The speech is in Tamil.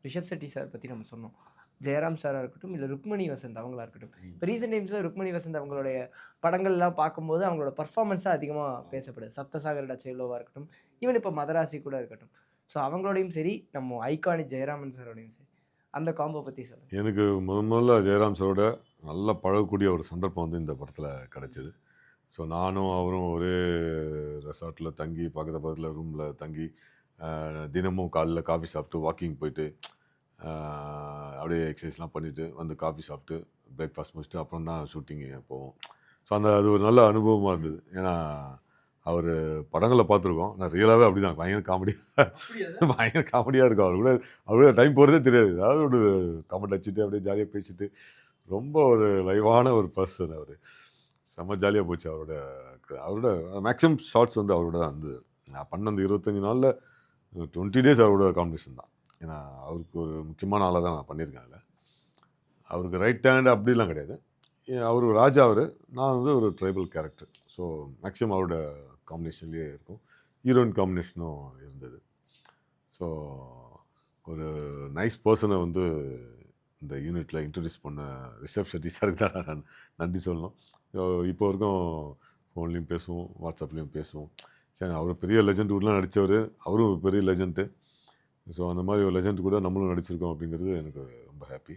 ரிஷப் செட்டி சார் பற்றி நம்ம சொன்னோம். ஜெயராம் சாரா இருக்கட்டும், இல்ல ருக்மணி வசந்த் அவங்களா இருக்கட்டும். இப்போ ரீசென்ட் டைம்ஸ்ல ருக்மணி வசந்த் அவங்களுடைய படங்கள்லாம் பார்க்கும்போது அவங்களோட பெர்ஃபார்மன்ஸா அதிகமா பேசப்படுது. சப்தசாகர் டச்சைலோவா இருக்கட்டும், ஈவன் இப்போ மதராசி கூட இருக்கட்டும். ஸோ அவங்களோடையும் சரி, நம்ம ஐகானிக் ஜெயராமன் சாரோடையும் சரி. அந்த காம்போ பத்தி சொல்லுங்க. எனக்கு முதல்ல ஜெயராம் சாரோட நல்லா பழகக்கூடிய ஒரு சந்தர்ப்பம் வந்து இந்த படத்தில் கிடச்சிது. ஸோ நானும் அவரும் ஒரே ரெசார்ட்டில் தங்கி பக்கத்தில் ரூமில் தங்கி தினமும் காலைல காஃபி சாப்பிட்டு வாக்கிங் போயிட்டு அப்படியே எக்ஸசைஸ்லாம் பண்ணிவிட்டு வந்து காஃபி சாப்பிட்டு பிரேக்ஃபாஸ்ட் முடிச்சுட்டு அப்புறம் தான் ஷூட்டிங்கு போவோம். ஸோ அது ஒரு நல்ல அனுபவமாக இருந்தது. ஏன்னா அவர் படங்களை பார்த்துருக்கோம். நான் ரியலாகவே அப்படி தான் பயங்கர காமெடியாக பயங்கர காமெடியாக இருக்கும். அவர் கூட டைம் போகிறதே தெரியாது. ஏதாவது ஒரு கமெண்ட் அடிச்சுட்டு அப்படியே ஜாலியாக பேசிட்டு ரொம்ப ஒரு லைவான ஒரு பர்சன் அவர். செம்ம ஜாலியாக போச்சு அவரோட மேக்ஸிமம் ஷார்ட்ஸ் வந்து அவரோட தான் வந்து நான் பண்ண அந்த 25 நாளில் 20 டேஸ் அவரோட காம்பினேஷன் தான். ஏன்னா அவருக்கு ஒரு முக்கியமான ஆளாக தான் நான் பண்ணியிருக்கேன் அதில். அவருக்கு ரைட் ஹேண்ட் அப்படிலாம் கிடையாது. அவர் ராஜா நான் வந்து ஒரு ட்ரைபல் கேரக்டர். ஸோ மேக்ஸிமம் அவரோட காம்பினேஷன்லேயே இருக்கும். ஹீரோயின் காம்பினேஷனும் இருந்தது. ஸோ ஒரு நைஸ் பர்சனை வந்து இந்த யூனிட்டில் இன்ட்ரடியூஸ் பண்ண ரிஷப் ஷெட்டி சாருக்கு தான் நான் நன்றி சொல்லணும். இப்போ வரைக்கும் ஃபோன்லேயும் பேசுவோம், வாட்ஸ்அப்லேயும் பேசுவோம். சரி, அவர் பெரிய லெஜண்ட் கூடலாம் நடித்தவர், அவரும் ஒரு பெரிய லெஜண்ட்டு. ஸோ அந்த மாதிரி ஒரு லெஜண்ட் கூட நம்மளும் நடிச்சிருக்கோம் அப்படிங்கிறது எனக்கு ரொம்ப ஹாப்பி.